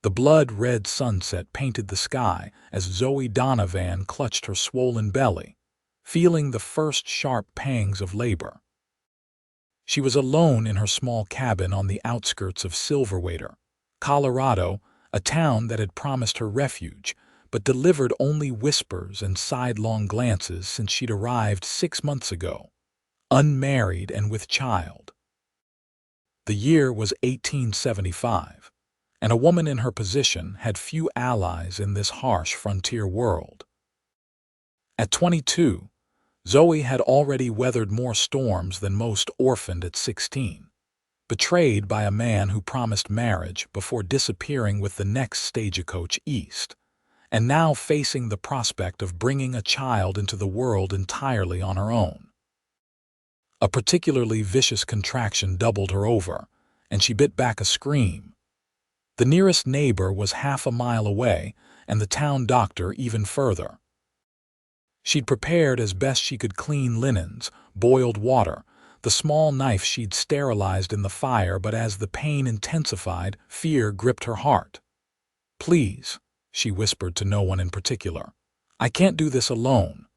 The blood-red sunset painted the sky as Zoey Donovan clutched her swollen belly, feeling the first sharp pangs of labor. She was alone in her small cabin on the outskirts of Silverwater, Colorado, a town that had promised her refuge, but delivered only whispers and sidelong glances since she'd arrived 6 months ago, unmarried and with child. The year was 1875, and a woman in her position had few allies in this harsh frontier world. At 22, Zoey had already weathered more storms than most orphaned at 16, betrayed by a man who promised marriage before disappearing with the next stagecoach east, and now facing the prospect of bringing a child into the world entirely on her own. A particularly vicious contraction doubled her over, and she bit back a scream. The nearest neighbor was half a mile away, and the town doctor even further. She'd prepared as best she could clean linens, boiled water, the small knife she'd sterilized in the fire, but as the pain intensified, fear gripped her heart. "Please," she whispered to no one in particular, "I can't do this alone."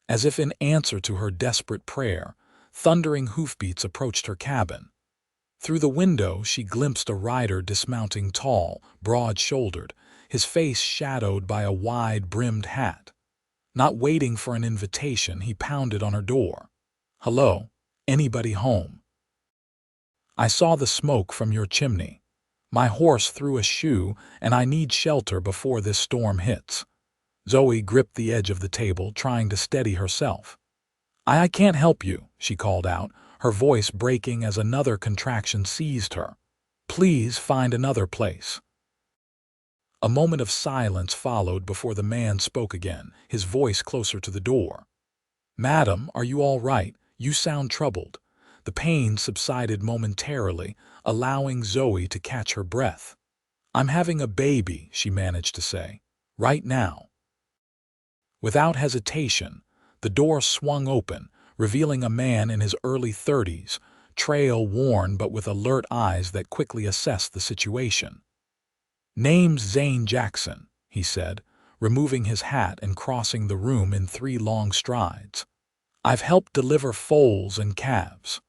As if in answer to her desperate prayer, thundering hoofbeats approached her cabin. Through the window she glimpsed a rider dismounting, tall, broad-shouldered, his face shadowed by a wide-brimmed hat. Not waiting for an invitation, he pounded on her door. "Hello, anybody home? I saw the smoke from your chimney. My horse threw a shoe, and I need shelter before this storm hits." Zoey gripped the edge of the table, trying to steady herself. I can't help you," she called out, her voice breaking as another contraction seized her. "Please find another place." A moment of silence followed before the man spoke again, his voice closer to the door. "Madam, are you all right? You sound troubled." The pain subsided momentarily, allowing Zoey to catch her breath. "I'm having a baby," she managed to say. "Right now." Without hesitation, the door swung open, revealing a man in his early 30s, trail-worn but with alert eyes that quickly assessed the situation. "Name's Zane Jackson," he said, removing his hat and crossing the room in 3 long strides. "I've helped deliver foals and calves."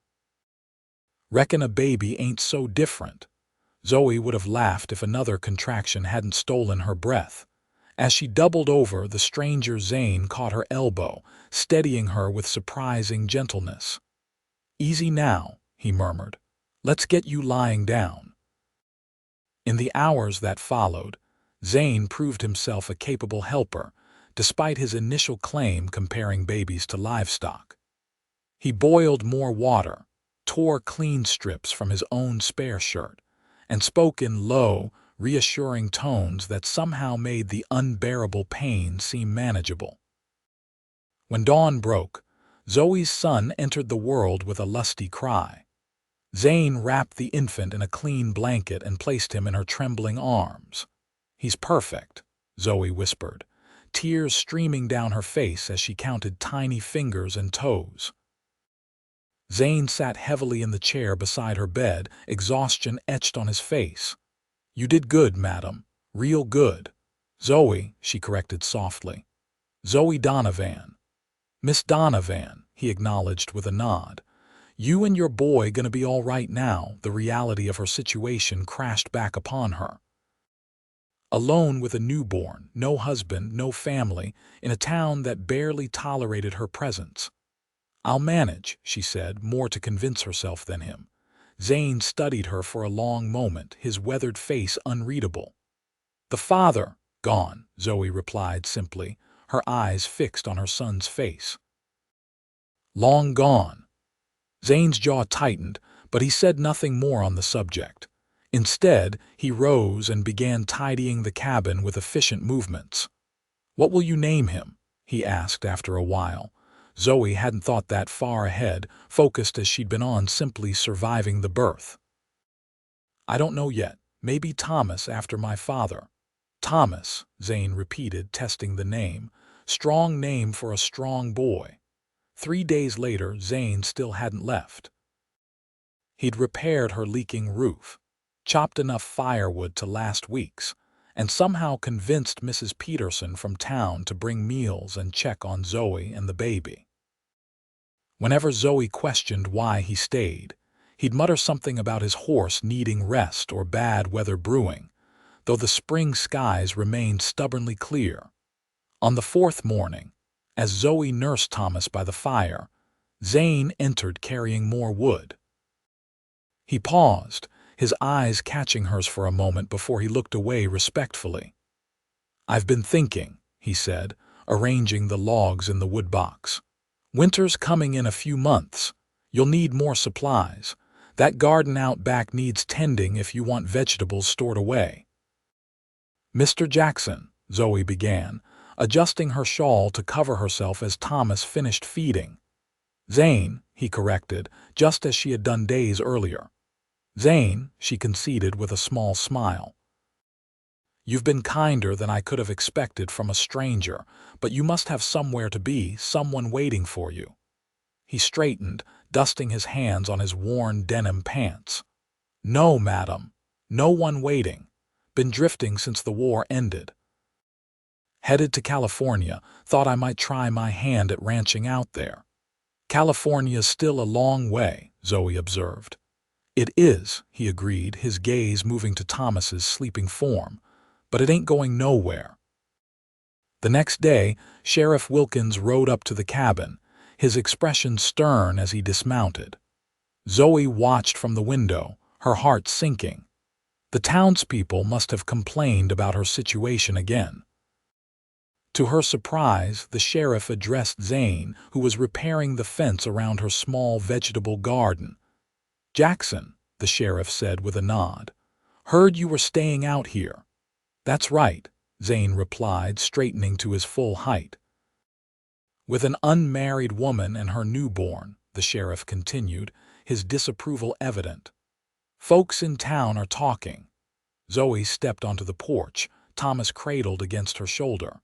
"Reckon a baby ain't so different." Zoey would have laughed if another contraction hadn't stolen her breath. As she doubled over, the stranger Zane caught her elbow, steadying her with surprising gentleness. "Easy now," he murmured. "Let's get you lying down." In the hours that followed, Zane proved himself a capable helper, despite his initial claim comparing babies to livestock. He boiled more water, tore clean strips from his own spare shirt, and spoke in low, reassuring tones that somehow made the unbearable pain seem manageable. When dawn broke, Zoey's son entered the world with a lusty cry. Zane wrapped the infant in a clean blanket and placed him in her trembling arms. "He's perfect," Zoey whispered, tears streaming down her face as she counted tiny fingers and toes. Zane sat heavily in the chair beside her bed, exhaustion etched on his face. "You did good, madam. Real good." "Zoey," she corrected softly. "Zoey Donovan." "Miss Donovan," he acknowledged with a nod. "You and your boy gonna be all right now." The reality of her situation crashed back upon her. Alone with a newborn, no husband, no family, in a town that barely tolerated her presence. "I'll manage," she said, more to convince herself than him. Zane studied her for a long moment, his weathered face unreadable. "The father, gone," Zoey replied simply, her eyes fixed on her son's face. "Long gone." Zane's jaw tightened, but he said nothing more on the subject. Instead, he rose and began tidying the cabin with efficient movements. "What will you name him?" he asked after a while. Zoey hadn't thought that far ahead, focused as she'd been on simply surviving the birth. "I don't know yet. Maybe Thomas, after my father." "Thomas," Zane repeated, testing the name. Strong name for a strong boy. 3 days later, Zane still hadn't left. He'd repaired her leaking roof. chopped enough firewood to last weeks, and somehow convinced Mrs. Peterson from town to bring meals and check on Zoey and the baby. Whenever Zoey questioned why he stayed, he'd mutter something about his horse needing rest or bad weather brewing, though the spring skies remained stubbornly clear. On the fourth morning, as Zoey nursed Thomas by the fire, Zane entered carrying more wood. He paused, his eyes catching hers for a moment before he looked away respectfully. "I've been thinking," he said, arranging the logs in the wood box. "Winter's coming in a few months. You'll need more supplies. That garden out back needs tending if you want vegetables stored away." "Mr. Jackson," Zoey began, adjusting her shawl to cover herself as Thomas finished feeding. "Zane," he corrected, just as she had done days earlier. "Zane," she conceded with a small smile. "You've been kinder than I could have expected from a stranger, but you must have somewhere to be, someone waiting for you." He straightened, dusting his hands on his worn denim pants. "No, madam. No one waiting. Been drifting since the war ended. Headed to California, thought I might try my hand at ranching out there." "California's still a long way," Zoey observed. "It is," he agreed, his gaze moving to Thomas's sleeping form, "but it ain't going nowhere." The next day, Sheriff Wilkins rode up to the cabin, his expression stern as he dismounted. Zoey watched from the window, her heart sinking. The townspeople must have complained about her situation again. To her surprise, the sheriff addressed Zane, who was repairing the fence around her small vegetable garden. "Jackson," the sheriff said with a nod. "Heard you were staying out here." "That's right," Zane replied, straightening to his full height. "With an unmarried woman and her newborn," the sheriff continued, his disapproval evident. "Folks in town are talking." Zoey stepped onto the porch, Thomas cradled against her shoulder.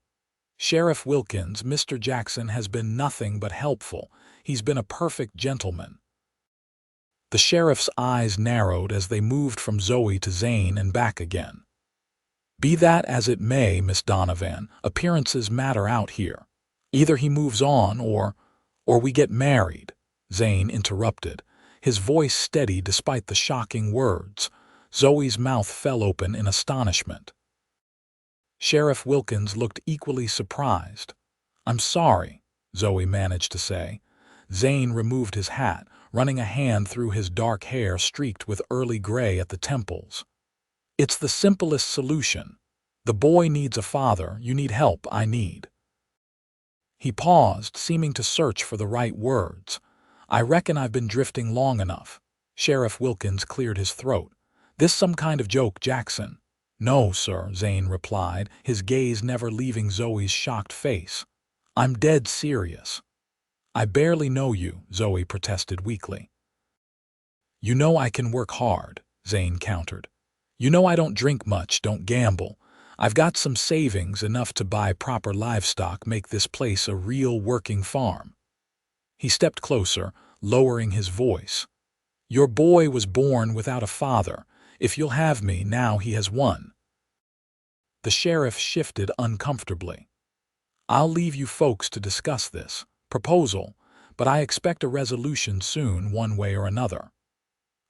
"Sheriff Wilkins, Mr. Jackson has been nothing but helpful. He's been a perfect gentleman." The sheriff's eyes narrowed as they moved from Zoey to Zane and back again. "Be that as it may, Miss Donovan, appearances matter out here. Either he moves on or we get married," Zane interrupted, his voice steady despite the shocking words. Zoey's mouth fell open in astonishment. Sheriff Wilkins looked equally surprised. "I'm sorry," Zoey managed to say. Zane removed his hat, running a hand through his dark hair streaked with early gray at the temples. "It's the simplest solution. The boy needs a father, you need help, I need." He paused, seeming to search for the right words. "I reckon I've been drifting long enough." Sheriff Wilkins cleared his throat. "This some kind of joke, Jackson?" "No, sir," Zane replied, his gaze never leaving Zoey's shocked face. "I'm dead serious." "I barely know you," Zoey protested weakly. "You know I can work hard," Zane countered. "You know I don't drink much, don't gamble. I've got some savings, enough to buy proper livestock, make this place a real working farm." He stepped closer, lowering his voice. "Your boy was born without a father. If you'll have me, now he has one." The sheriff shifted uncomfortably. "I'll leave you folks to discuss this proposal, but I expect a resolution soon, one way or another."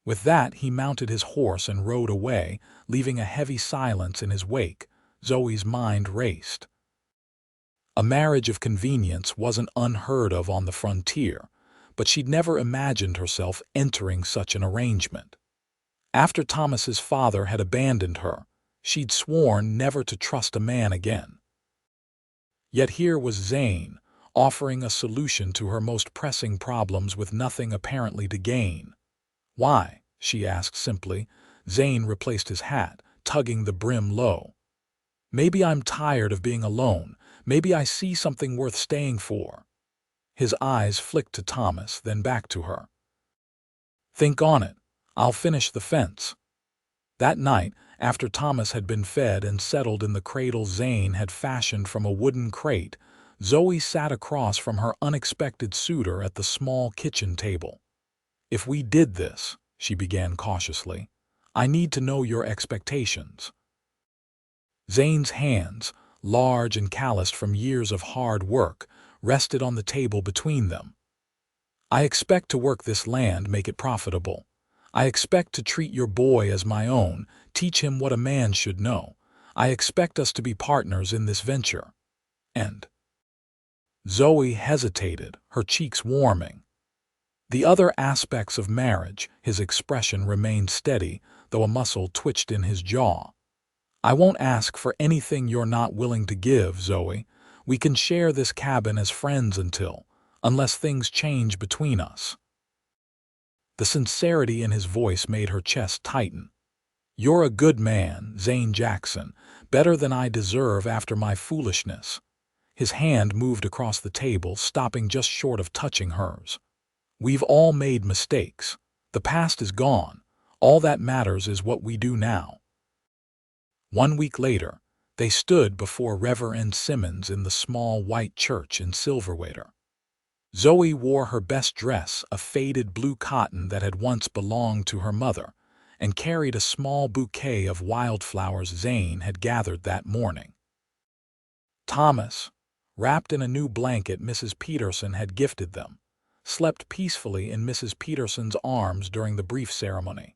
With that, he mounted his horse and rode away, leaving a heavy silence in his wake. Zoey's mind raced. A marriage of convenience wasn't unheard of on the frontier, but she'd never imagined herself entering such an arrangement. After Thomas's father had abandoned her, she'd sworn never to trust a man again. Yet here was Zane, offering a solution to her most pressing problems with nothing apparently to gain. "Why?" she asked simply. Zane replaced his hat, tugging the brim low. "Maybe I'm tired of being alone. Maybe I see something worth staying for." His eyes flicked to Thomas, then back to her. "Think on it. I'll finish the fence." That night, after Thomas had been fed and settled in the cradle Zane had fashioned from a wooden crate, Zoey sat across from her unexpected suitor at the small kitchen table. "If we did this," she began cautiously, I need to know your expectations." Zane's hands, large and calloused from years of hard work, rested on the table between them. "I expect to work this land, make it profitable. I expect to treat your boy as my own, teach him what a man should know. I expect us to be partners in this venture. And—" Zoey hesitated, her cheeks warming. "The other aspects of marriage," his expression remained steady, though a muscle twitched in his jaw. "I won't ask for anything you're not willing to give, Zoey. We can share this cabin as friends unless things change between us." The sincerity in his voice made her chest tighten. "You're a good man, Zane Jackson, better than I deserve after my foolishness." His hand moved across the table, stopping just short of touching hers. "We've all made mistakes. The past is gone. All that matters is what we do now." 1 week later, they stood before Reverend Simmons in the small white church in Silverwater. Zoey wore her best dress, a faded blue cotton that had once belonged to her mother, and carried a small bouquet of wildflowers Zane had gathered that morning. Thomas, wrapped in a new blanket Mrs. Peterson had gifted them, slept peacefully in Mrs. Peterson's arms during the brief ceremony.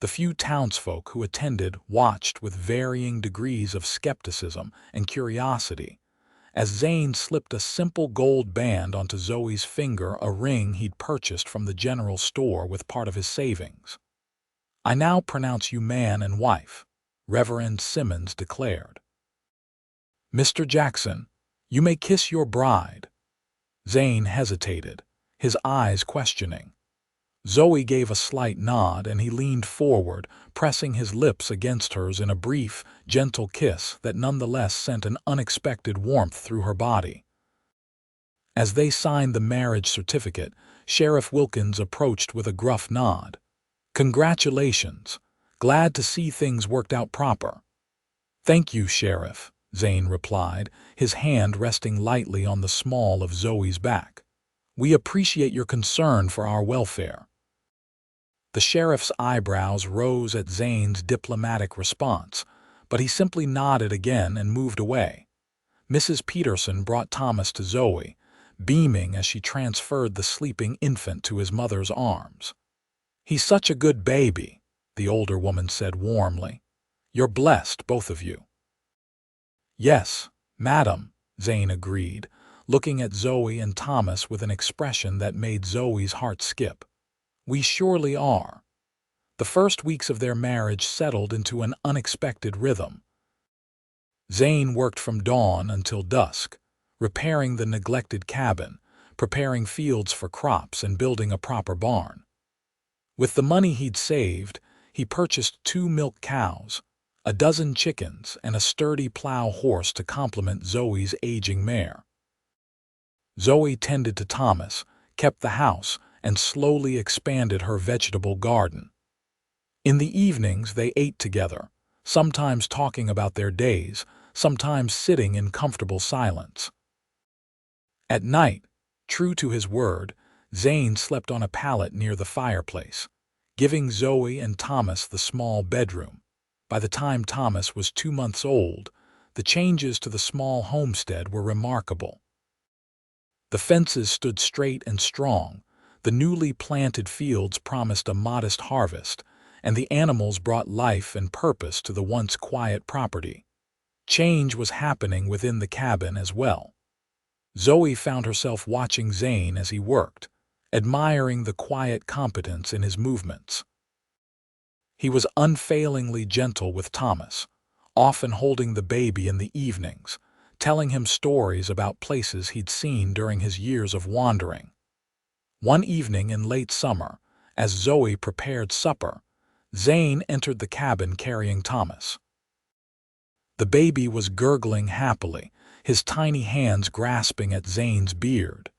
The few townsfolk who attended watched with varying degrees of skepticism and curiosity as Zane slipped a simple gold band onto Zoey's finger, a ring he'd purchased from the general store with part of his savings. "I now pronounce you man and wife," Reverend Simmons declared. "Mr. Jackson, you may kiss your bride." Zane hesitated, his eyes questioning. Zoey gave a slight nod, and he leaned forward, pressing his lips against hers in a brief, gentle kiss that nonetheless sent an unexpected warmth through her body. As they signed the marriage certificate, Sheriff Wilkins approached with a gruff nod. "Congratulations. Glad to see things worked out proper." "Thank you, Sheriff," Zane replied, his hand resting lightly on the small of Zoey's back. "We appreciate your concern for our welfare." The sheriff's eyebrows rose at Zane's diplomatic response, but he simply nodded again and moved away. Mrs. Peterson brought Thomas to Zoey, beaming as she transferred the sleeping infant to his mother's arms. "He's such a good baby," the older woman said warmly. "You're blessed, both of you." "Yes, madam," Zane agreed, looking at Zoey and Thomas with an expression that made Zoey's heart skip. "We surely are." The first weeks of their marriage settled into an unexpected rhythm. Zane worked from dawn until dusk, repairing the neglected cabin, preparing fields for crops, and building a proper barn. With the money he'd saved, he purchased 2 milk cows, a dozen chickens, and a sturdy plow horse to complement Zoey's aging mare. Zoey tended to Thomas, kept the house, and slowly expanded her vegetable garden. In the evenings they ate together, sometimes talking about their days, sometimes sitting in comfortable silence. At night, true to his word, Zane slept on a pallet near the fireplace, giving Zoey and Thomas the small bedroom. By the time Thomas was 2 months old, the changes to the small homestead were remarkable. The fences stood straight and strong, the newly planted fields promised a modest harvest, and the animals brought life and purpose to the once quiet property. Change was happening within the cabin as well. Zoey found herself watching Zane as he worked, admiring the quiet competence in his movements. He was unfailingly gentle with Thomas, often holding the baby in the evenings, telling him stories about places he'd seen during his years of wandering. One evening in late summer, as Zoey prepared supper, Zane entered the cabin carrying Thomas. The baby was gurgling happily, his tiny hands grasping at Zane's beard.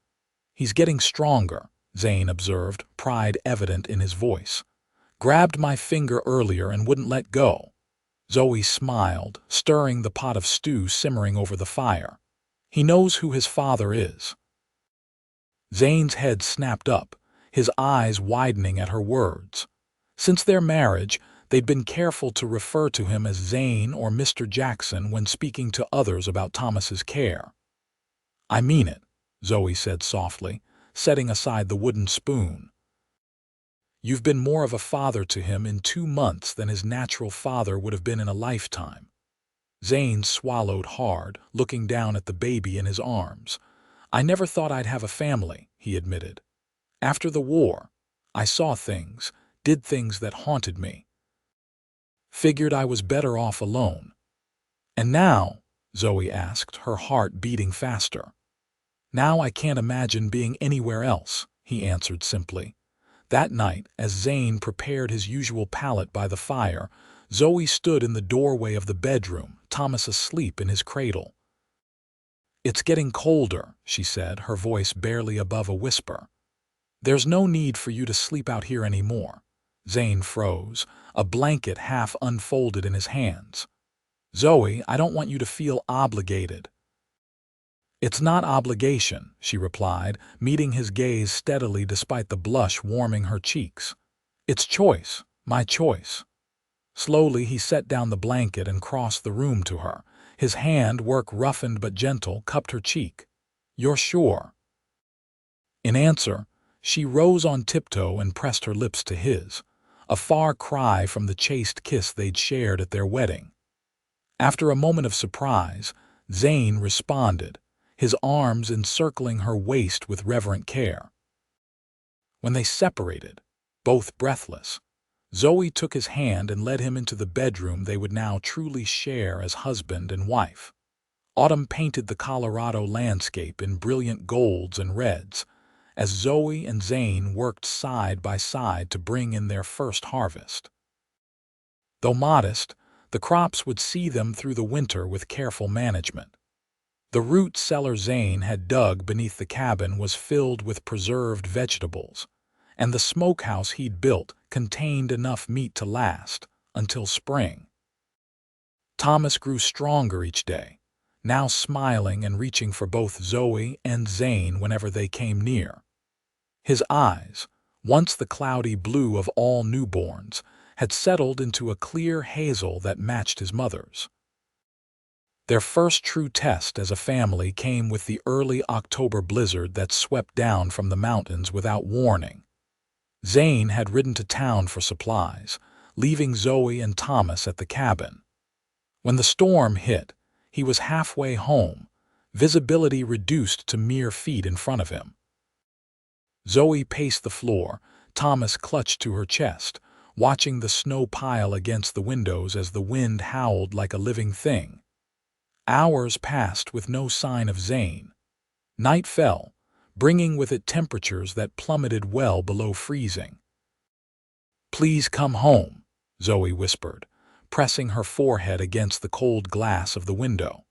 "He's getting stronger," Zane observed, pride evident in his voice. "Grabbed my finger earlier and wouldn't let go." Zoey smiled, stirring the pot of stew simmering over the fire. "He knows who his father is." Zane's head snapped up, his eyes widening at her words. Since their marriage, they'd been careful to refer to him as Zane or Mr. Jackson when speaking to others about Thomas's care. "I mean it," Zoey said softly, setting aside the wooden spoon. "You've been more of a father to him in 2 months than his natural father would have been in a lifetime." Zane swallowed hard, looking down at the baby in his arms. "I never thought I'd have a family," he admitted. "After the war, I saw things, did things that haunted me. Figured I was better off alone." "And now?" Zoey asked, her heart beating faster. "Now I can't imagine being anywhere else," he answered simply. That night, as Zane prepared his usual pallet by the fire, Zoey stood in the doorway of the bedroom, Thomas asleep in his cradle. "It's getting colder," she said, her voice barely above a whisper. "There's no need for you to sleep out here anymore." Zane froze, a blanket half unfolded in his hands. "Zoey, I don't want you to feel obligated." "It's not obligation," she replied, meeting his gaze steadily despite the blush warming her cheeks. "It's choice, my choice." Slowly he set down the blanket and crossed the room to her. His hand, work roughened but gentle, cupped her cheek. "You're sure?" In answer, she rose on tiptoe and pressed her lips to his, a far cry from the chaste kiss they'd shared at their wedding. After a moment of surprise, Zane responded, his arms encircling her waist with reverent care. When they separated, both breathless, Zoey took his hand and led him into the bedroom they would now truly share as husband and wife. Autumn painted the Colorado landscape in brilliant golds and reds, as Zoey and Zane worked side by side to bring in their first harvest. Though modest, the crops would see them through the winter with careful management. The root cellar Zane had dug beneath the cabin was filled with preserved vegetables, and the smokehouse he'd built contained enough meat to last until spring. Thomas grew stronger each day, now smiling and reaching for both Zoey and Zane whenever they came near. His eyes, once the cloudy blue of all newborns, had settled into a clear hazel that matched his mother's. Their first true test as a family came with the early October blizzard that swept down from the mountains without warning. Zane had ridden to town for supplies, leaving Zoey and Thomas at the cabin. When the storm hit, he was halfway home, visibility reduced to mere feet in front of him. Zoey paced the floor, Thomas clutched to her chest, watching the snow pile against the windows as the wind howled like a living thing. Hours passed with no sign of Zane. Night fell, bringing with it temperatures that plummeted well below freezing. "Please come home," Zoey whispered, pressing her forehead against the cold glass of the window.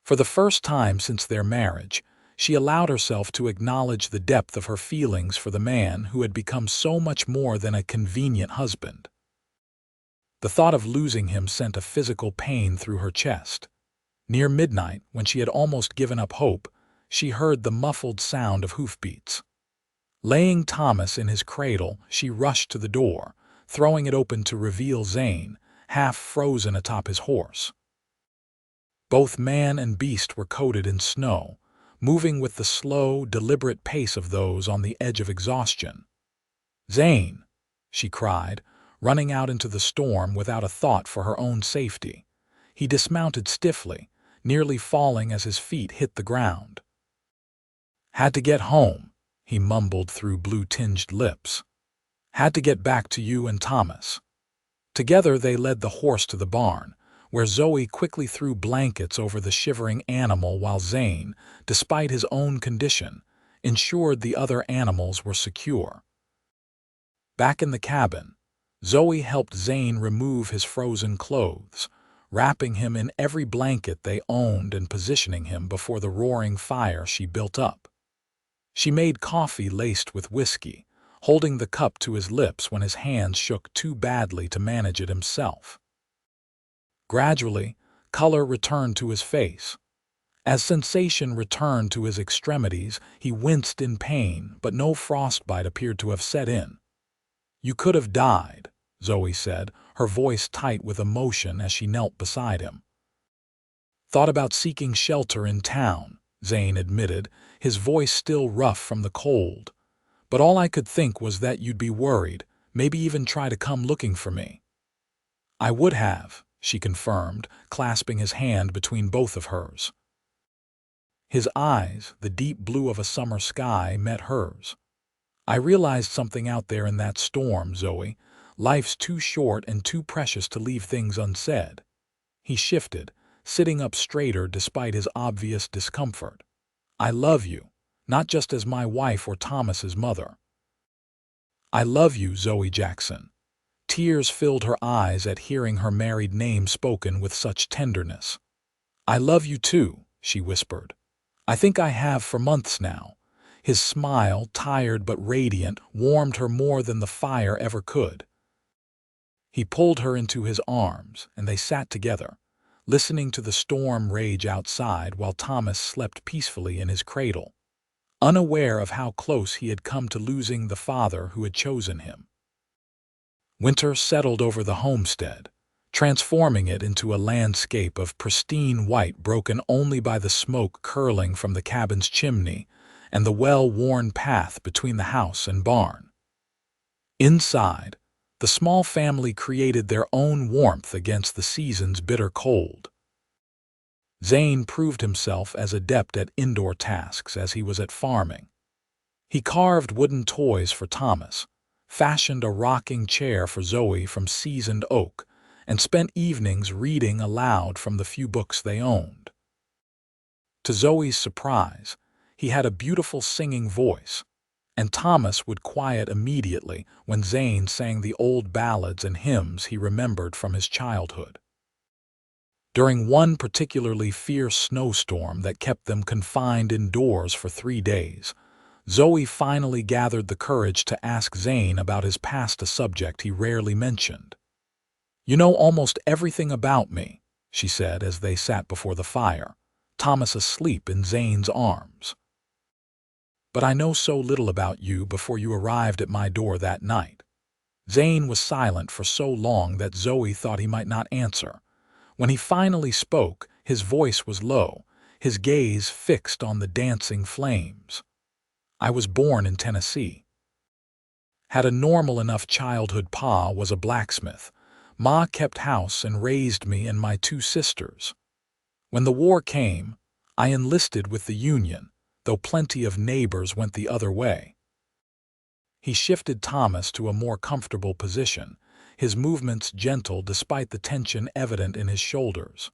For the first time since their marriage, she allowed herself to acknowledge the depth of her feelings for the man who had become so much more than a convenient husband. The thought of losing him sent a physical pain through her chest. Near midnight, when she had almost given up hope, she heard the muffled sound of hoofbeats. Laying Thomas in his cradle, she rushed to the door, throwing it open to reveal Zane, half frozen atop his horse. Both man and beast were coated in snow, moving with the slow, deliberate pace of those on the edge of exhaustion. "Zane!" she cried, running out into the storm without a thought for her own safety. He dismounted stiffly, nearly falling as his feet hit the ground. "Had to get home," he mumbled through blue-tinged lips. "Had to get back to you and Thomas." Together they led the horse to the barn, where Zoey quickly threw blankets over the shivering animal while Zane, despite his own condition, ensured the other animals were secure. Back in the cabin, Zoey helped Zane remove his frozen clothes, wrapping him in every blanket they owned and positioning him before the roaring fire she built up. She made coffee laced with whiskey, holding the cup to his lips when his hands shook too badly to manage it himself. Gradually, color returned to his face. As sensation returned to his extremities, he winced in pain, but no frostbite appeared to have set in. "You could have died," Zoe said, her voice tight with emotion as she knelt beside him. "Thought about seeking shelter in town," Zane admitted, his voice still rough from the cold. "But all I could think was that you'd be worried, maybe even try to come looking for me." "I would have," she confirmed, clasping his hand between both of hers. His eyes, the deep blue of a summer sky, met hers. "I realized something out there in that storm, Zoe. Life's too short and too precious to leave things unsaid." He shifted, sitting up straighter despite his obvious discomfort. "I love you, not just as my wife or Thomas's mother. I love you, Zoe Jackson." Tears filled her eyes at hearing her married name spoken with such tenderness. "I love you too," she whispered. "I think I have for months now." His smile, tired but radiant, warmed her more than the fire ever could. He pulled her into his arms, and they sat together, listening to the storm rage outside while Thomas slept peacefully in his cradle, unaware of how close he had come to losing the father who had chosen him. Winter settled over the homestead, transforming it into a landscape of pristine white broken only by the smoke curling from the cabin's chimney and the well-worn path between the house and barn. Inside, the small family created their own warmth against the season's bitter cold. Zane proved himself as adept at indoor tasks as he was at farming. He carved wooden toys for Thomas, fashioned a rocking chair for Zoe from seasoned oak, and spent evenings reading aloud from the few books they owned. To Zoe's surprise, he had a beautiful singing voice, and Thomas would quiet immediately when Zane sang the old ballads and hymns he remembered from his childhood. During one particularly fierce snowstorm that kept them confined indoors for 3 days, Zoe finally gathered the courage to ask Zane about his past, a subject he rarely mentioned. "You know almost everything about me," she said as they sat before the fire, Thomas asleep in Zane's arms. "But I know so little about you before you arrived at my door that night." Zane was silent for so long that Zoe thought he might not answer. When he finally spoke, his voice was low, his gaze fixed on the dancing flames. "I was born in Tennessee. Had a normal enough childhood. Pa was a blacksmith. Ma kept house and raised me and my 2 sisters. When the war came, I enlisted with the Union, though plenty of neighbors went the other way." He shifted Thomas to a more comfortable position, his movements gentle despite the tension evident in his shoulders.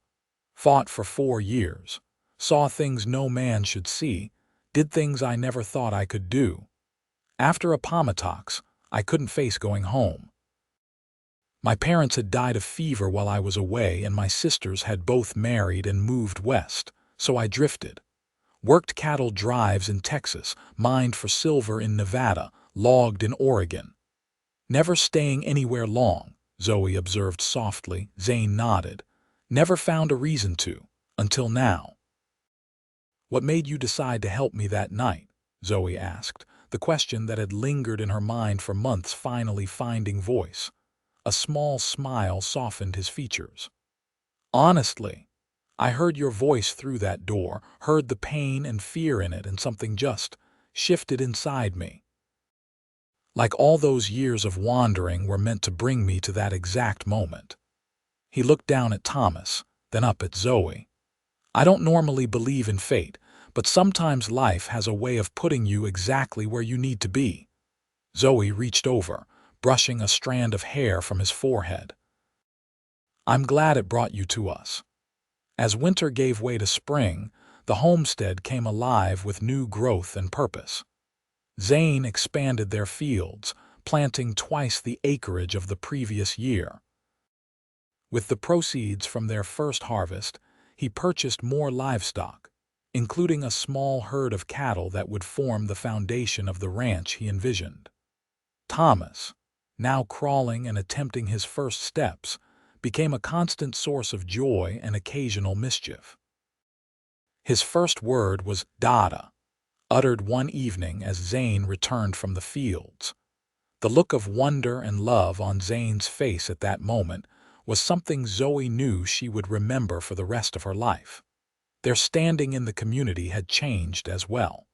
"Fought for 4 years, saw things no man should see, did things I never thought I could do. After Appomattox, I couldn't face going home. My parents had died of fever while I was away, and my sisters had both married and moved west, so I drifted. Worked cattle drives in Texas, mined for silver in Nevada, logged in Oregon. Never staying anywhere long," Zoe observed softly. Zane nodded. "Never found a reason to, until now." "What made you decide to help me that night?" Zoe asked, the question that had lingered in her mind for months finally finding voice. A small smile softened his features. "Honestly, I heard your voice through that door, heard the pain and fear in it, and something just shifted inside me. Like all those years of wandering were meant to bring me to that exact moment." He looked down at Thomas, then up at Zoe. "I don't normally believe in fate, but sometimes life has a way of putting you exactly where you need to be." Zoe reached over, brushing a strand of hair from his forehead. "I'm glad it brought you to us." As winter gave way to spring, the homestead came alive with new growth and purpose. Zane expanded their fields, planting twice the acreage of the previous year. With the proceeds from their first harvest, he purchased more livestock, including a small herd of cattle that would form the foundation of the ranch he envisioned. Thomas, now crawling and attempting his first steps, became a constant source of joy and occasional mischief. His first word was "Dada," uttered one evening as Zane returned from the fields. The look of wonder and love on Zane's face at that moment was something Zoey knew she would remember for the rest of her life. Their standing in the community had changed as well.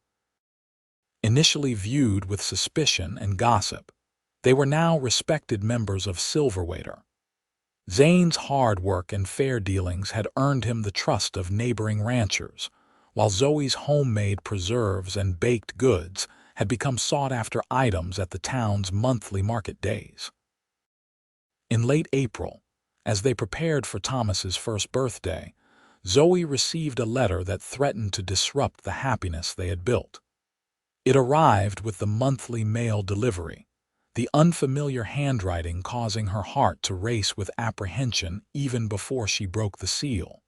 Initially viewed with suspicion and gossip, they were now respected members of Silverwater. Zane's hard work and fair dealings had earned him the trust of neighboring ranchers, while Zoey's homemade preserves and baked goods had become sought-after items at the town's monthly market days. In late April, as they prepared for Thomas's first birthday, Zoey received a letter that threatened to disrupt the happiness they had built. It arrived with the monthly mail delivery, the unfamiliar handwriting causing her heart to race with apprehension even before she broke the seal.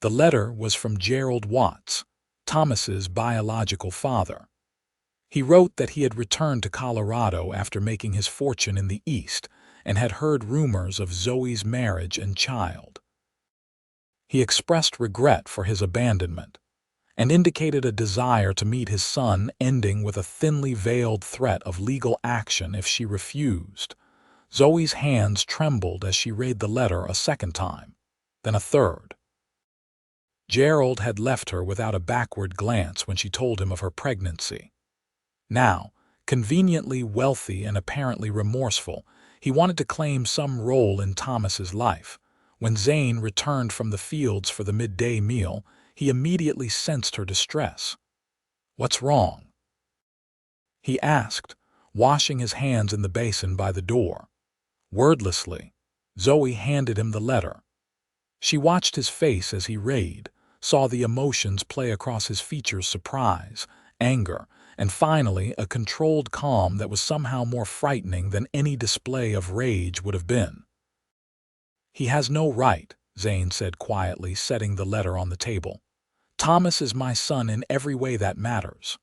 The letter was from Gerald Watts, Thomas's biological father. He wrote that he had returned to Colorado after making his fortune in the East and had heard rumors of Zoey's marriage and child. He expressed regret for his abandonment and indicated a desire to meet his son, ending with a thinly veiled threat of legal action if she refused. Zoey's hands trembled as she read the letter a second time, then a third. Gerald had left her without a backward glance when she told him of her pregnancy. Now, conveniently wealthy and apparently remorseful, he wanted to claim some role in Thomas's life. When Zane returned from the fields for the midday meal, he immediately sensed her distress. "What's wrong?" he asked, washing his hands in the basin by the door. Wordlessly, Zoey handed him the letter. She watched his face as he read, saw the emotions play across his features: surprise, anger, and finally a controlled calm that was somehow more frightening than any display of rage would have been. "He has no right," Zane said quietly, setting the letter on the table. "Thomas is my son in every way that matters."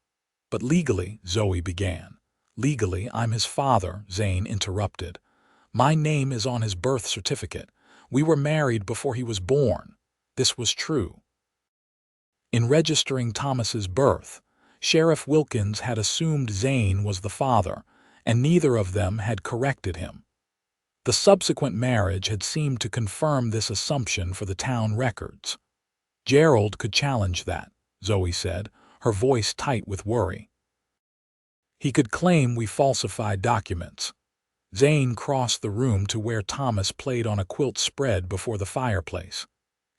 "But legally," Zoey began. "Legally, I'm his father," Zane interrupted. "My name is on his birth certificate. We were married before he was born." This was true. In registering Thomas's birth, Sheriff Wilkins had assumed Zane was the father, and neither of them had corrected him. The subsequent marriage had seemed to confirm this assumption for the town records. "Gerald could challenge that," Zoey said, her voice tight with worry. "He could claim we falsified documents." Zane crossed the room to where Thomas played on a quilt spread before the fireplace.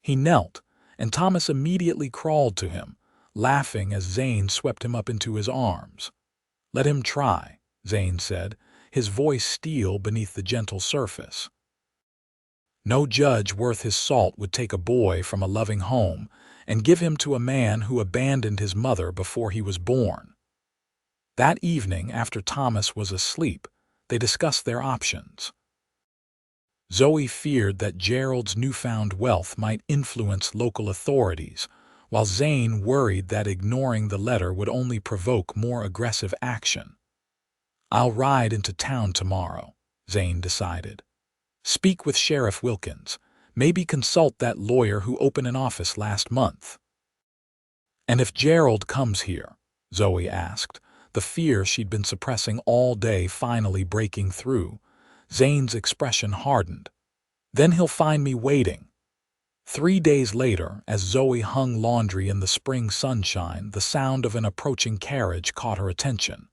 He knelt, and Thomas immediately crawled to him, laughing as Zane swept him up into his arms. "Let him try," Zane said, his voice steel beneath the gentle surface. No judge worth his salt would take a boy from a loving home and give him to a man who abandoned his mother before he was born. That evening, after Thomas was asleep, they discussed their options. Zoey feared that Gerald's newfound wealth might influence local authorities, while Zane worried that ignoring the letter would only provoke more aggressive action. "I'll ride into town tomorrow," Zane decided. "Speak with Sheriff Wilkins. Maybe consult that lawyer who opened an office last month." "And if Gerald comes here?" Zoey asked, the fear she'd been suppressing all day finally breaking through. Zane's expression hardened. "Then he'll find me waiting." 3 days later, as Zoey hung laundry in the spring sunshine, the sound of an approaching carriage caught her attention.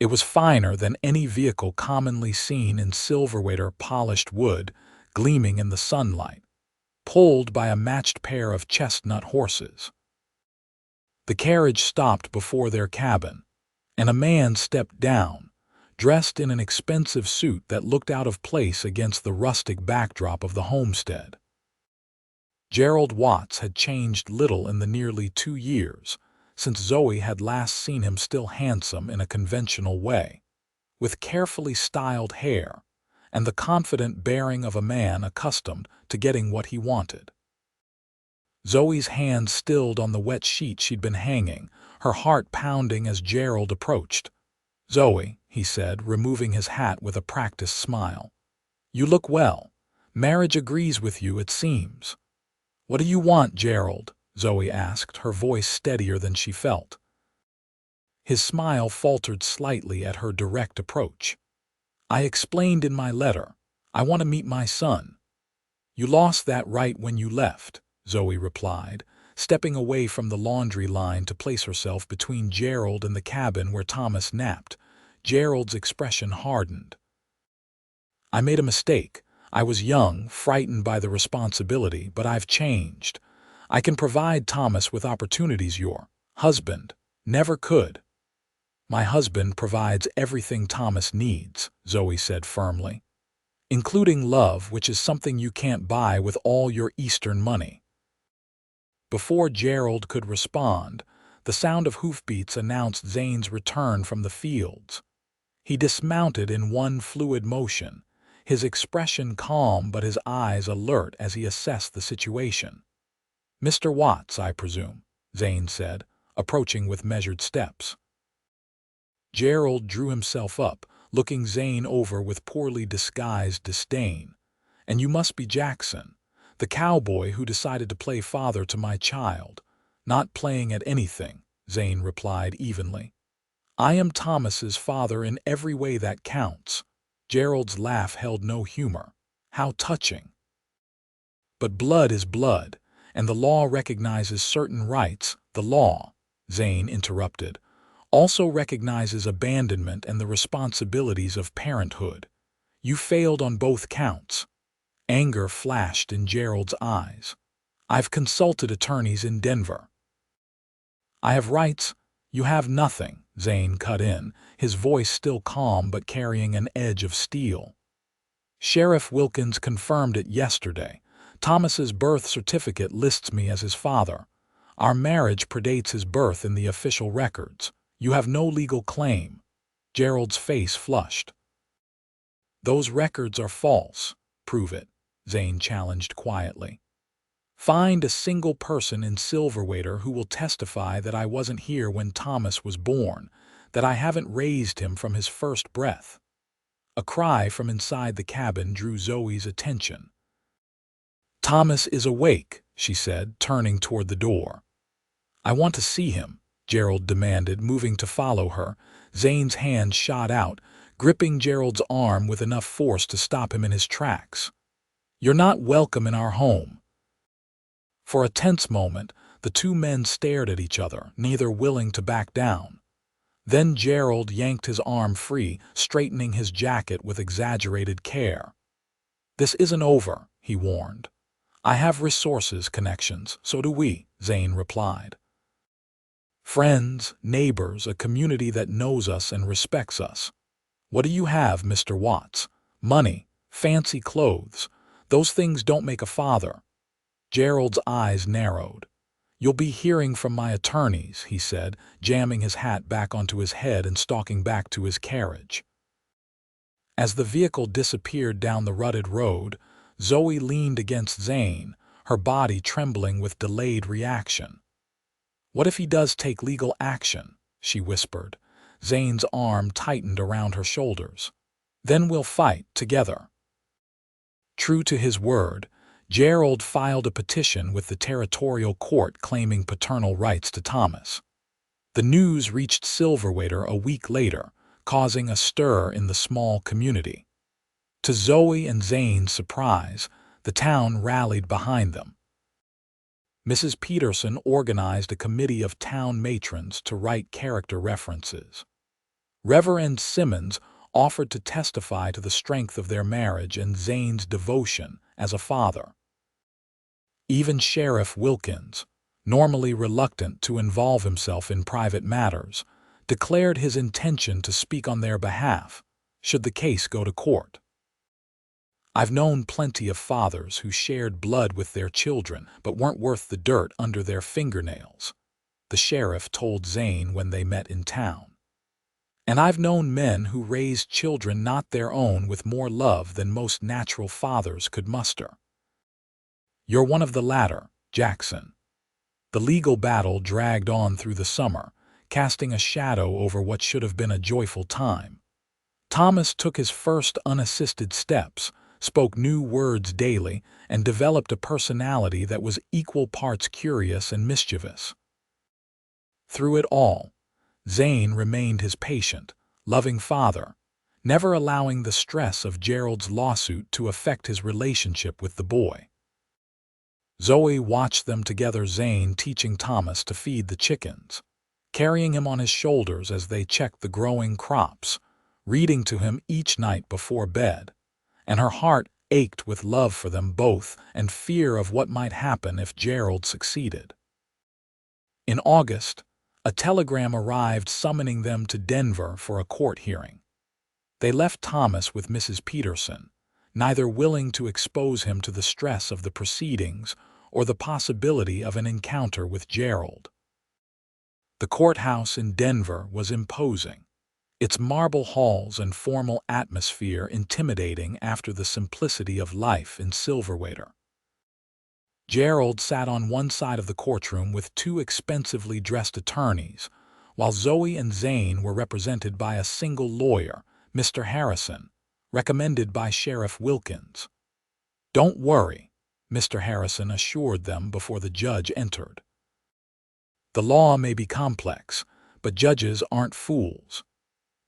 It was finer than any vehicle commonly seen in Silverwater, polished wood, gleaming in the sunlight, pulled by a matched pair of chestnut horses. The carriage stopped before their cabin, and a man stepped down, dressed in an expensive suit that looked out of place against the rustic backdrop of the homestead. Gerald Watts had changed little in the nearly 2 years since Zoey had last seen him, still handsome in a conventional way, with carefully styled hair and the confident bearing of a man accustomed to getting what he wanted. Zoey's hand stilled on the wet sheet she'd been hanging, her heart pounding as Gerald approached. "Zoey," he said, removing his hat with a practiced smile. "You look well. Marriage agrees with you, it seems." "What do you want, Gerald?" Zoey asked, her voice steadier than she felt. His smile faltered slightly at her direct approach. "I explained in my letter. I want to meet my son." "You lost that right when you left," Zoey replied, stepping away from the laundry line to place herself between Gerald and the cabin where Thomas napped. Gerald's expression hardened. "I made a mistake. I was young, frightened by the responsibility, but I've changed. I can provide Thomas with opportunities your husband never could." "My husband provides everything Thomas needs," Zoey said firmly, "including love, which is something you can't buy with all your Eastern money." Before Gerald could respond, the sound of hoofbeats announced Zane's return from the fields. He dismounted in one fluid motion, his expression calm but his eyes alert as he assessed the situation. "Mr. Watts, I presume," Zane said, approaching with measured steps. Gerald drew himself up, looking Zane over with poorly disguised disdain. "And you must be Jackson, the cowboy who decided to play father to my child." "Not playing at anything," Zane replied evenly. "I am Thomas's father in every way that counts." Gerald's laugh held no humor. "How touching." "But blood is blood, and the law recognizes certain rights." "The law," Zane interrupted, "also recognizes abandonment and the responsibilities of parenthood. You failed on both counts." Anger flashed in Gerald's eyes. "I've consulted attorneys in Denver." "I have rights. You have nothing," Zane cut in, his voice still calm but carrying an edge of steel. "Sheriff Wilkins confirmed it yesterday. Thomas's birth certificate lists me as his father. Our marriage predates his birth in the official records. You have no legal claim." Gerald's face flushed. "Those records are false." "Prove it," Zane challenged quietly. "Find a single person in Silverwater who will testify that I wasn't here when Thomas was born, that I haven't raised him from his first breath." A cry from inside the cabin drew Zoey's attention. "Thomas is awake," she said, turning toward the door. "I want to see him," Gerald demanded, moving to follow her. Zane's hand shot out, gripping Gerald's arm with enough force to stop him in his tracks. "You're not welcome in our home." For a tense moment, the two men stared at each other, neither willing to back down. Then Gerald yanked his arm free, straightening his jacket with exaggerated care. "This isn't over," he warned. "I have resources, connections, so do we," Zane replied. "Friends, neighbors, a community that knows us and respects us." "What do you have, Mr. Watts?" "Money, fancy clothes. Those things don't make a father." Gerald's eyes narrowed. "You'll be hearing from my attorneys," he said, jamming his hat back onto his head and stalking back to his carriage. As the vehicle disappeared down the rutted road, Zoey leaned against Zane, her body trembling with delayed reaction. "What if he does take legal action?" she whispered. Zane's arm tightened around her shoulders. "Then we'll fight together." True to his word, Gerald filed a petition with the territorial court claiming paternal rights to Thomas. The news reached Silverwater a week later, causing a stir in the small community. To Zoey and Zane's surprise, the town rallied behind them. Mrs. Peterson organized a committee of town matrons to write character references. Reverend Simmons offered to testify to the strength of their marriage and Zane's devotion as a father. Even Sheriff Wilkins, normally reluctant to involve himself in private matters, declared his intention to speak on their behalf, should the case go to court. "I've known plenty of fathers who shared blood with their children but weren't worth the dirt under their fingernails," the sheriff told Zane when they met in town. "And I've known men who raised children not their own with more love than most natural fathers could muster." "You're one of the latter, Jackson." The legal battle dragged on through the summer, casting a shadow over what should have been a joyful time. Thomas took his first unassisted steps, spoke new words daily, and developed a personality that was equal parts curious and mischievous. Through it all, Zane remained his patient, loving father, never allowing the stress of Gerald's lawsuit to affect his relationship with the boy. Zoey watched them together, Zane teaching Thomas to feed the chickens, carrying him on his shoulders as they checked the growing crops, reading to him each night before bed, and her heart ached with love for them both and fear of what might happen if Gerald succeeded. In August, a telegram arrived summoning them to Denver for a court hearing. They left Thomas with Mrs. Peterson, neither willing to expose him to the stress of the proceedings or the possibility of an encounter with Gerald. The courthouse in Denver was imposing, its marble halls and formal atmosphere intimidating after the simplicity of life in Silverwater. Gerald sat on one side of the courtroom with two expensively dressed attorneys, while Zoey and Zane were represented by a single lawyer, Mr. Harrison, recommended by Sheriff Wilkins. "Don't worry," Mr. Harrison assured them before the judge entered. "The law may be complex, but judges aren't fools.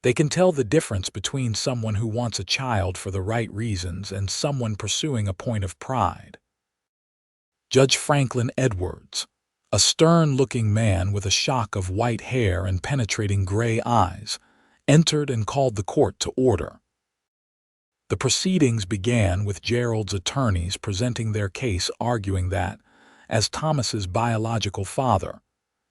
They can tell the difference between someone who wants a child for the right reasons and someone pursuing a point of pride." Judge Franklin Edwards, a stern-looking man with a shock of white hair and penetrating gray eyes, entered and called the court to order. The proceedings began with Gerald's attorneys presenting their case, arguing that, as Thomas's biological father,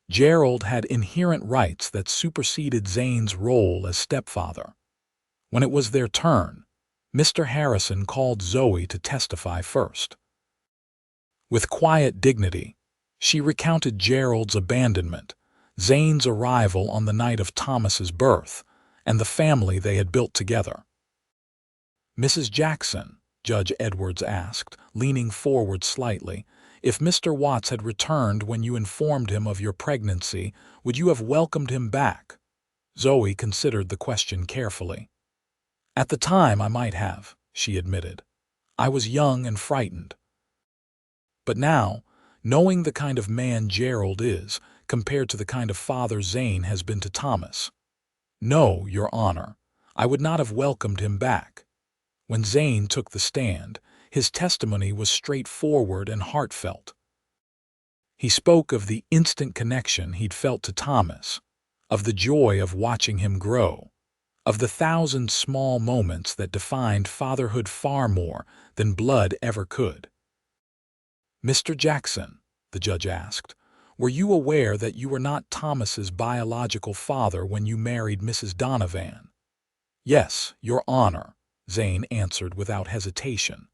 Gerald had inherent rights that superseded Zane's role as stepfather. When it was their turn, Mr. Harrison called Zoey to testify first. With quiet dignity, she recounted Gerald's abandonment, Zane's arrival on the night of Thomas's birth, and the family they had built together. "Mrs. Jackson," Judge Edwards asked, leaning forward slightly, "if Mr. Watts had returned when you informed him of your pregnancy, would you have welcomed him back?" Zoey considered the question carefully. "At the time I might have," she admitted. "I was young and frightened. But now, knowing the kind of man Gerald is, compared to the kind of father Zane has been to Thomas, no, Your Honor, I would not have welcomed him back." When Zane took the stand, his testimony was straightforward and heartfelt. He spoke of the instant connection he'd felt to Thomas, of the joy of watching him grow, of the thousand small moments that defined fatherhood far more than blood ever could. "Mr. Jackson," the judge asked, "were you aware that you were not Thomas's biological father when you married Mrs. Donovan?" "Yes, Your Honor," Zane answered without hesitation.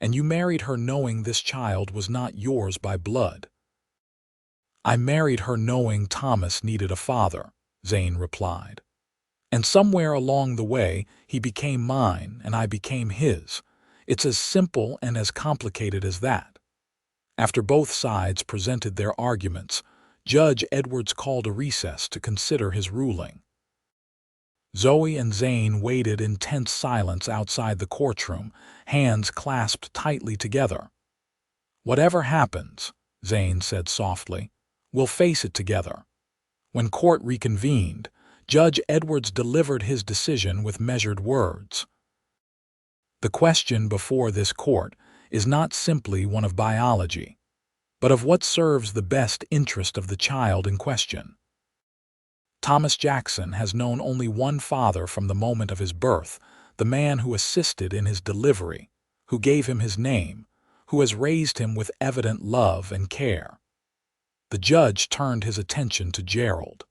"And you married her knowing this child was not yours by blood?" "I married her knowing Thomas needed a father," Zane replied. "And somewhere along the way, he became mine and I became his. It's as simple and as complicated as that." After both sides presented their arguments, Judge Edwards called a recess to consider his ruling. Zoey and Zane waited in tense silence outside the courtroom, hands clasped tightly together. "Whatever happens," Zane said softly, "we'll face it together." When court reconvened, Judge Edwards delivered his decision with measured words. "The question before this court is not simply one of biology, but of what serves the best interest of the child in question. Thomas Jackson has known only one father from the moment of his birth, the man who assisted in his delivery, who gave him his name, who has raised him with evident love and care." The judge turned his attention to Gerald.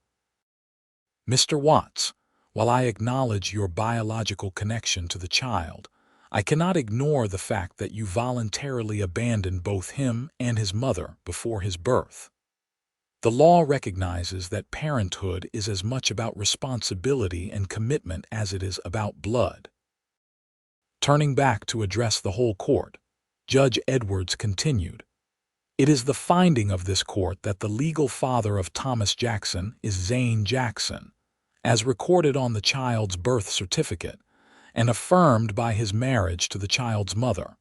"Mr. Watts, while I acknowledge your biological connection to the child, I cannot ignore the fact that you voluntarily abandoned both him and his mother before his birth. The law recognizes that parenthood is as much about responsibility and commitment as it is about blood." Turning back to address the whole court, Judge Edwards continued, "It is the finding of this court that the legal father of Thomas Jackson is Zane Jackson, as recorded on the child's birth certificate, and affirmed by his marriage to the child's mother.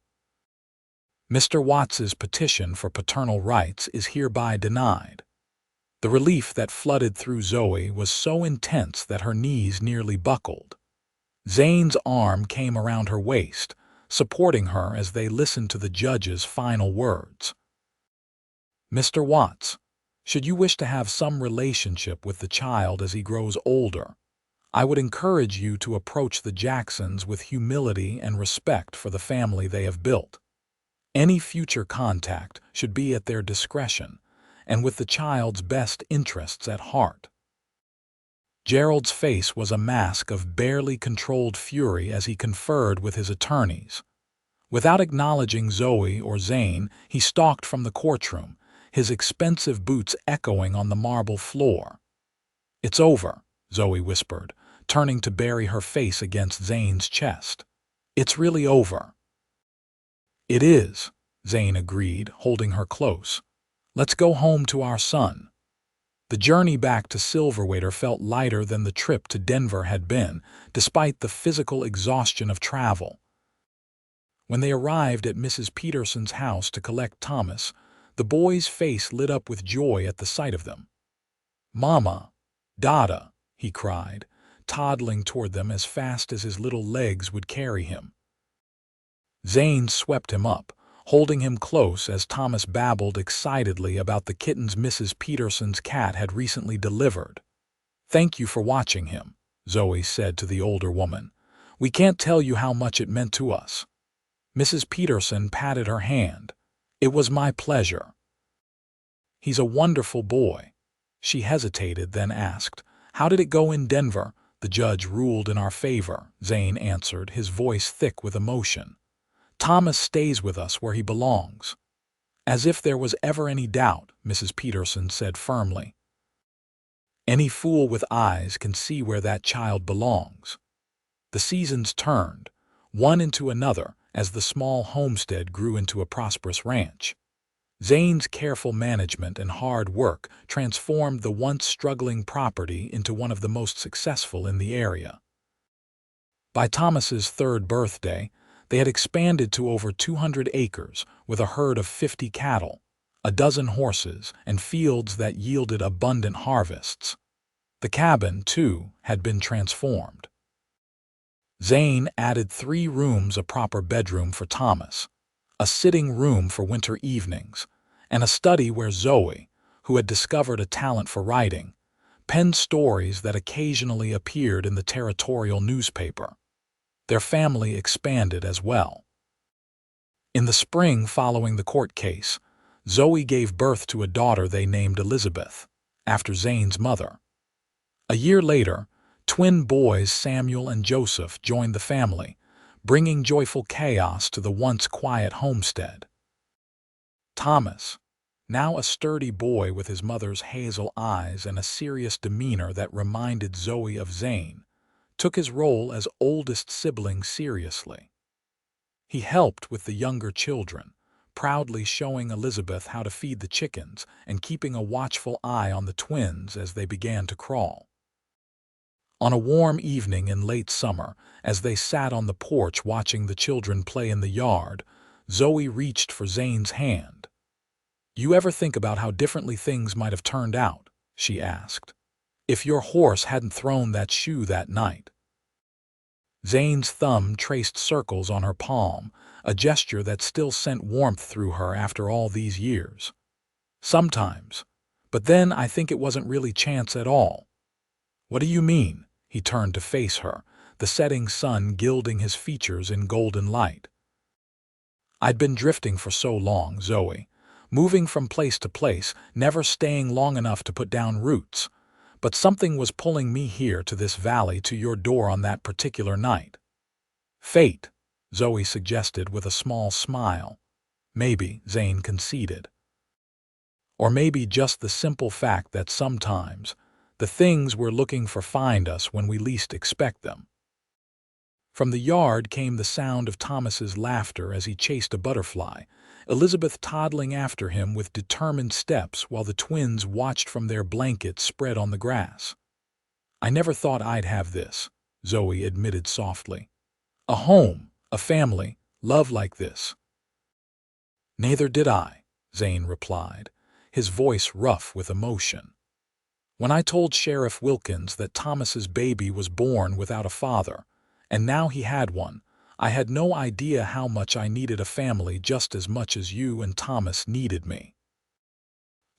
Mr. Watts's petition for paternal rights is hereby denied." The relief that flooded through Zoe was so intense that her knees nearly buckled. Zane's arm came around her waist, supporting her as they listened to the judge's final words. "Mr. Watts, should you wish to have some relationship with the child as he grows older, I would encourage you to approach the Jacksons with humility and respect for the family they have built. Any future contact should be at their discretion and with the child's best interests at heart." Gerald's face was a mask of barely controlled fury as he conferred with his attorneys. Without acknowledging Zoe or Zane, he stalked from the courtroom, his expensive boots echoing on the marble floor. "It's over," Zoe whispered, turning to bury her face against Zane's chest. "It's really over." "It is," Zane agreed, holding her close. "Let's go home to our son." The journey back to Silverwater felt lighter than the trip to Denver had been, despite the physical exhaustion of travel. When they arrived at Mrs. Peterson's house to collect Thomas, the boy's face lit up with joy at the sight of them. "Mama, Dada," he cried, toddling toward them as fast as his little legs would carry him. Zane swept him up, holding him close as Thomas babbled excitedly about the kittens Mrs. Peterson's cat had recently delivered. "Thank you for watching him," Zoe said to the older woman. "We can't tell you how much it meant to us." Mrs. Peterson patted her hand. "It was my pleasure." "He's a wonderful boy." She hesitated, then asked, "How did it go in Denver?" "The judge ruled in our favor," Zane answered, his voice thick with emotion. "Thomas stays with us where he belongs." "As if there was ever any doubt," Mrs. Peterson said firmly. "Any fool with eyes can see where that child belongs." The seasons turned, one into another, as the small homestead grew into a prosperous ranch. Zane's careful management and hard work transformed the once struggling property into one of the most successful in the area. By Thomas's third birthday, they had expanded to over 200 acres with a herd of 50 cattle, a dozen horses, and fields that yielded abundant harvests. The cabin, too, had been transformed. Zane added 3 rooms, a proper bedroom for Thomas, a sitting room for winter evenings, and a study where Zoe, who had discovered a talent for writing, penned stories that occasionally appeared in the territorial newspaper. Their family expanded as well. In the spring following the court case, Zoe gave birth to a daughter they named Elizabeth, after Zane's mother. A year later, twin boys Samuel and Joseph joined the family, bringing joyful chaos to the once quiet homestead. Thomas, now a sturdy boy with his mother's hazel eyes and a serious demeanor that reminded Zoe of Zane, took his role as oldest sibling seriously. He helped with the younger children, proudly showing Elizabeth how to feed the chickens and keeping a watchful eye on the twins as they began to crawl. On a warm evening in late summer, as they sat on the porch watching the children play in the yard, Zoe reached for Zane's hand. "You ever think about how differently things might have turned out?" she asked. "If your horse hadn't thrown that shoe that night." Zane's thumb traced circles on her palm, a gesture that still sent warmth through her after all these years. "Sometimes. But then I think it wasn't really chance at all." "What do you mean?" He turned to face her, the setting sun gilding his features in golden light. "I'd been drifting for so long, Zoe, moving from place to place, never staying long enough to put down roots. But something was pulling me here to this valley, to your door on that particular night." "Fate," Zoe suggested with a small smile. "Maybe," Zane conceded. "Or maybe just the simple fact that sometimes the things we're looking for find us when we least expect them." From the yard came the sound of Thomas's laughter as he chased a butterfly, Elizabeth toddling after him with determined steps while the twins watched from their blankets spread on the grass. "I never thought I'd have this," Zoe admitted softly. "A home, a family, love like this." "Neither did I," Zane replied, his voice rough with emotion. When I told Sheriff Wilkins that Thomas's baby was born without a father, and now he had one, I had no idea how much I needed a family just as much as you and Thomas needed me."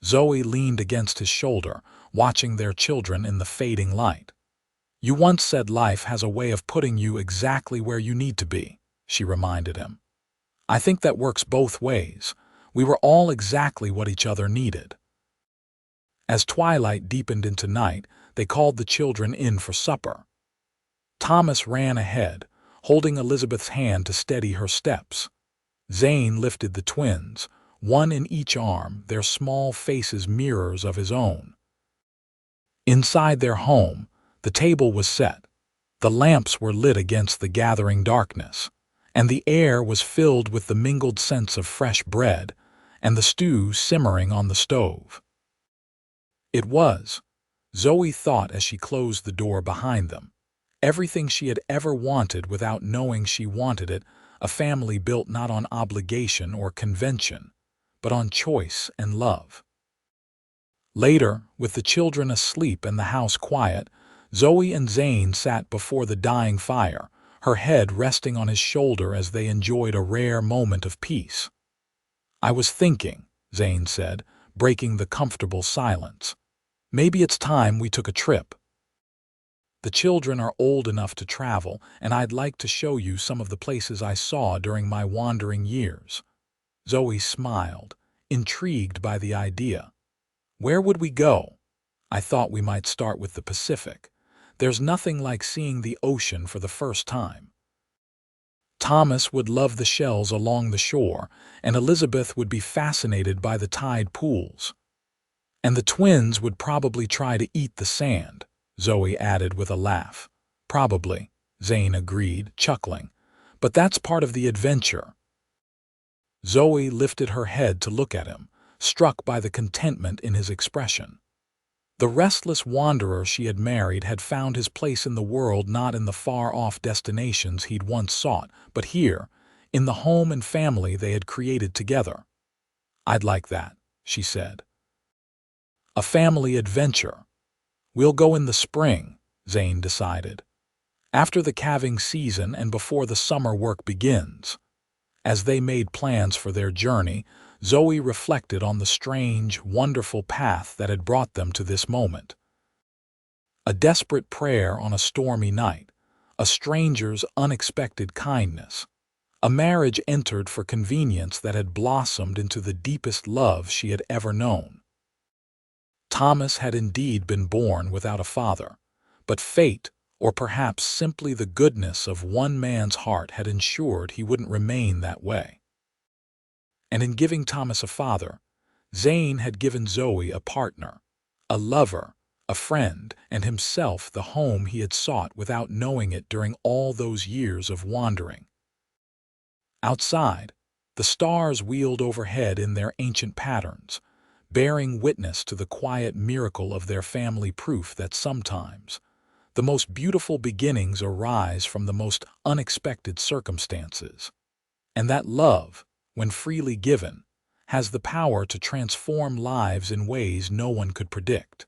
Zoey leaned against his shoulder, watching their children in the fading light. "You once said life has a way of putting you exactly where you need to be," she reminded him. "I think that works both ways. We were all exactly what each other needed." As twilight deepened into night, they called the children in for supper. Thomas ran ahead, holding Elizabeth's hand to steady her steps. Zane lifted the twins, one in each arm, their small faces mirrors of his own. Inside their home, the table was set. The lamps were lit against the gathering darkness, and the air was filled with the mingled scents of fresh bread and the stew simmering on the stove. It was, Zoey thought as she closed the door behind them, everything she had ever wanted without knowing she wanted it, a family built not on obligation or convention, but on choice and love. Later, with the children asleep and the house quiet, Zoey and Zane sat before the dying fire, her head resting on his shoulder as they enjoyed a rare moment of peace. "I was thinking," Zane said, breaking the comfortable silence, "maybe it's time we took a trip. The children are old enough to travel, and I'd like to show you some of the places I saw during my wandering years." Zoey smiled, intrigued by the idea. "Where would we go?" "I thought we might start with the Pacific. There's nothing like seeing the ocean for the first time." Thomas would love the shells along the shore, and Elizabeth would be fascinated by the tide pools. "And the twins would probably try to eat the sand," Zoey added with a laugh. "Probably," Zane agreed, chuckling. "But that's part of the adventure." Zoey lifted her head to look at him, struck by the contentment in his expression. The restless wanderer she had married had found his place in the world not in the far-off destinations he'd once sought, but here, in the home and family they had created together. "I'd like that," she said. "A family adventure. We'll go in the spring," Zane decided. "After the calving season and before the summer work begins." As they made plans for their journey, Zoey reflected on the strange, wonderful path that had brought them to this moment. A desperate prayer on a stormy night, a stranger's unexpected kindness, a marriage entered for convenience that had blossomed into the deepest love she had ever known. Thomas had indeed been born without a father, but fate, or perhaps simply the goodness of one man's heart, had ensured he wouldn't remain that way. And in giving Thomas a father, Zane had given Zoey a partner, a lover, a friend, and himself the home he had sought without knowing it during all those years of wandering. Outside, the stars wheeled overhead in their ancient patterns, bearing witness to the quiet miracle of their family, proof that sometimes the most beautiful beginnings arise from the most unexpected circumstances, and that love, when freely given, has the power to transform lives in ways no one could predict.